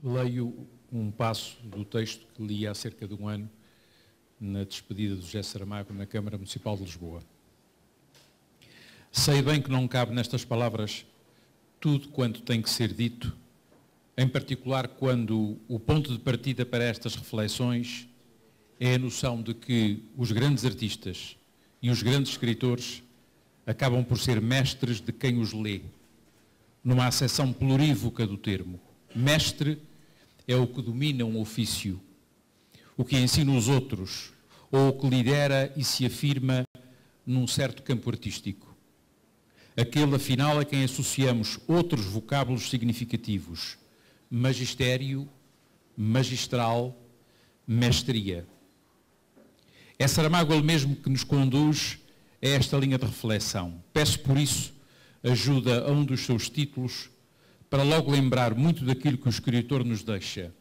leio um passo do texto que li há cerca de um ano na despedida do José Saramago na Câmara Municipal de Lisboa. Sei bem que não cabe nestas palavras tudo quanto tem que ser dito, em particular quando o ponto de partida para estas reflexões é a noção de que os grandes artistas e os grandes escritores acabam por ser mestres de quem os lê, numa acessão plurívoca do termo. Mestre é o que domina um ofício, o que ensina os outros, ou o que lidera e se afirma num certo campo artístico. Aquele, afinal, a quem associamos outros vocábulos significativos: magistério, magistral, mestria. É Saramago ele mesmo que nos conduz a esta linha de reflexão. Peço por isso ajuda a um dos seus títulos para logo lembrar muito daquilo que o escritor nos deixa,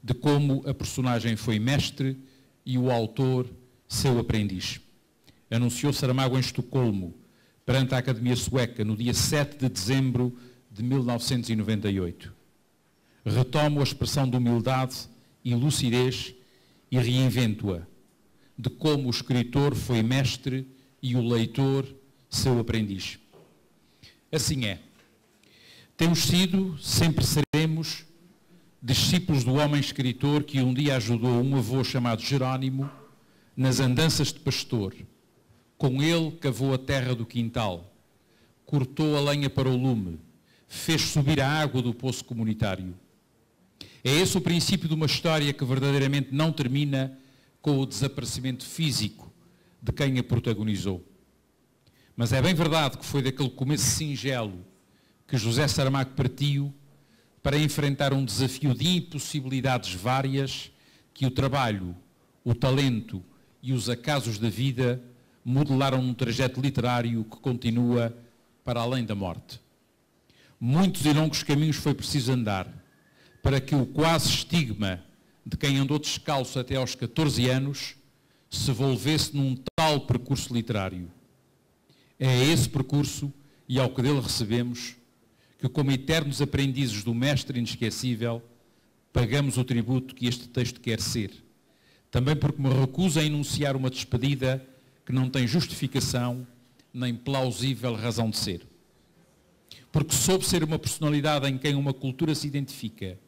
de como a personagem foi mestre e o autor seu aprendiz. Anunciou Saramago em Estocolmo, perante a Academia Sueca, no dia 7 de dezembro de 1998. Retomo a expressão de humildade e lucidez e reinvento-a, de como o escritor foi mestre e o leitor seu aprendiz. Assim é. Temos sido, sempre seremos, discípulos do homem escritor que um dia ajudou um avô chamado Jerónimo nas andanças de pastor. Com ele cavou a terra do quintal, cortou a lenha para o lume, fez subir a água do poço comunitário. É esse o princípio de uma história que verdadeiramente não termina com o desaparecimento físico de quem a protagonizou. Mas é bem verdade que foi daquele começo singelo que José Saramago partiu para enfrentar um desafio de impossibilidades várias que o trabalho, o talento e os acasos da vida modelaram num trajeto literário que continua para além da morte. Muitos e longos caminhos foi preciso andar para que o quase estigma de quem andou descalço até aos 14 anos se volvesse num tal percurso literário. É esse percurso, e ao que dele recebemos, que como eternos aprendizes do mestre inesquecível, pagamos o tributo que este texto quer ser. Também porque me recuso a enunciar uma despedida que não tem justificação nem plausível razão de ser. Porque soube ser uma personalidade em quem uma cultura se identifica,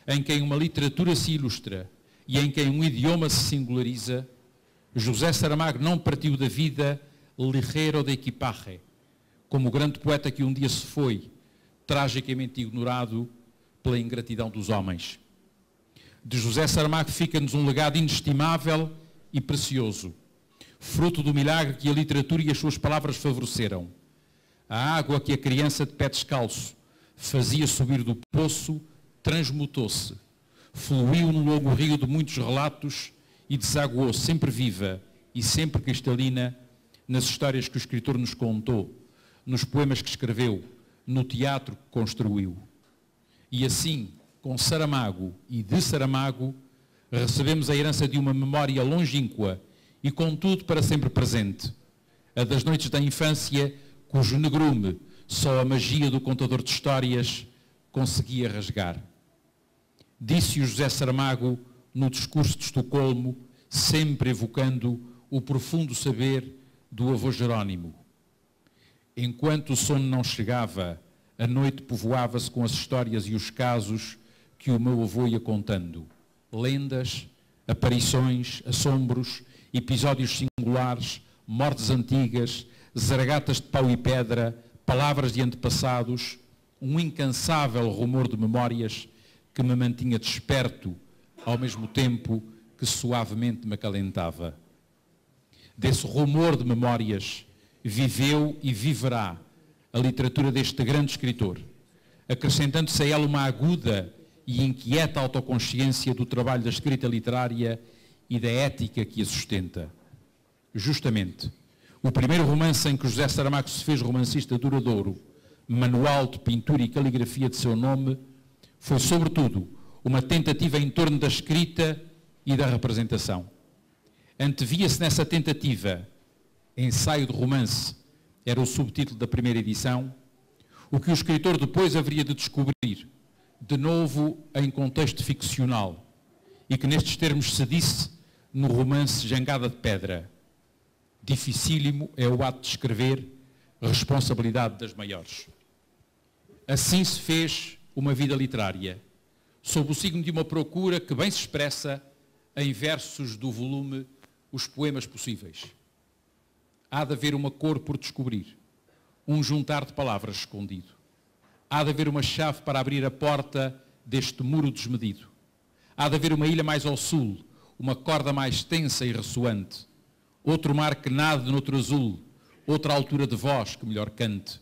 em quem uma literatura se ilustra e em quem um idioma se singulariza, José Saramago não partiu da vida ligero de equipaje, como o grande poeta que um dia se foi, tragicamente ignorado pela ingratidão dos homens. De José Saramago fica-nos um legado inestimável e precioso, fruto do milagre que a literatura e as suas palavras favoreceram. A água que a criança de pé descalço fazia subir do poço transmutou-se, fluiu no longo rio de muitos relatos e desaguou sempre viva e sempre cristalina nas histórias que o escritor nos contou, nos poemas que escreveu, no teatro que construiu. E assim, com Saramago e de Saramago, recebemos a herança de uma memória longínqua e, contudo, para sempre presente, a das noites da infância, cujo negrume só a magia do contador de histórias conseguia rasgar. Disse-o José Saramago no discurso de Estocolmo, sempre evocando o profundo saber do avô Jerónimo. Enquanto o sono não chegava, a noite povoava-se com as histórias e os casos que o meu avô ia contando. Lendas, aparições, assombros, episódios singulares, mortes antigas, zaragatas de pau e pedra, palavras de antepassados, um incansável rumor de memórias que me mantinha desperto, ao mesmo tempo que suavemente me acalentava. Desse rumor de memórias viveu e viverá a literatura deste grande escritor, acrescentando-se a ela uma aguda e inquieta autoconsciência do trabalho da escrita literária e da ética que a sustenta. Justamente, o primeiro romance em que José Saramago se fez romancista duradouro, manual de pintura e caligrafia de seu nome, foi, sobretudo, uma tentativa em torno da escrita e da representação. Antevia-se nessa tentativa, ensaio de romance, era o subtítulo da primeira edição, o que o escritor depois haveria de descobrir, de novo em contexto ficcional, e que nestes termos se disse no romance Jangada de Pedra: dificílimo é o ato de escrever, responsabilidade das maiores. Assim se fez uma vida literária, sob o signo de uma procura que bem se expressa em versos do volume Os Poemas Possíveis. Há de haver uma cor por descobrir, um juntar de palavras escondido. Há de haver uma chave para abrir a porta deste muro desmedido. Há de haver uma ilha mais ao sul, uma corda mais tensa e ressoante, outro mar que nade noutro azul, outra altura de voz que melhor cante.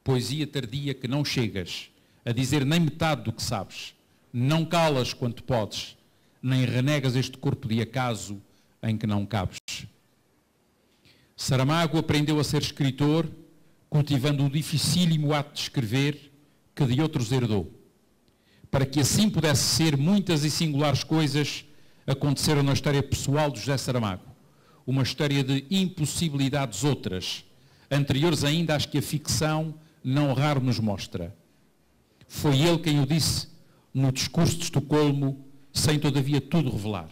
Poesia tardia que não chegas a dizer nem metade do que sabes, não calas quanto podes, nem renegas este corpo de acaso em que não cabes. Saramago aprendeu a ser escritor, cultivando o dificílimo ato de escrever que de outros herdou. Para que assim pudesse ser, muitas e singulares coisas aconteceram na história pessoal de José Saramago. Uma história de impossibilidades outras, anteriores ainda às que a ficção não raro nos mostra. Foi ele quem o disse no discurso de Estocolmo, sem todavia tudo revelar.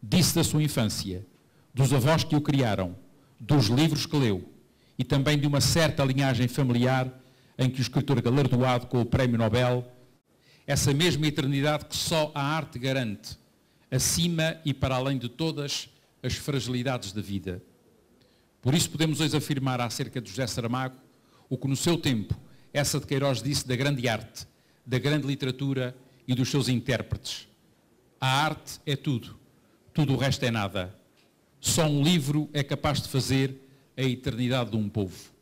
Disse da sua infância, dos avós que o criaram, dos livros que leu e também de uma certa linhagem familiar em que o escritor galardoado com o Prémio Nobel, essa mesma eternidade que só a arte garante, acima e para além de todas as fragilidades da vida. Por isso podemos hoje afirmar acerca de José Saramago o que no seu tempo Eça de Queiroz disse da grande arte, da grande literatura e dos seus intérpretes. A arte é tudo, tudo o resto é nada. Só um livro é capaz de fazer a eternidade de um povo.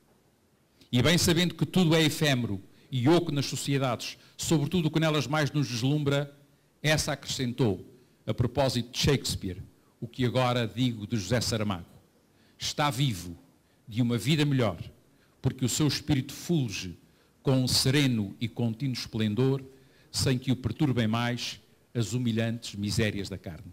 E bem sabendo que tudo é efêmero e oco nas sociedades, sobretudo o que nelas mais nos deslumbra, Eça acrescentou, a propósito de Shakespeare, o que agora digo de José Saramago. Está vivo, de uma vida melhor, porque o seu espírito fulge com um sereno e contínuo esplendor, sem que o perturbem mais as humilhantes misérias da carne.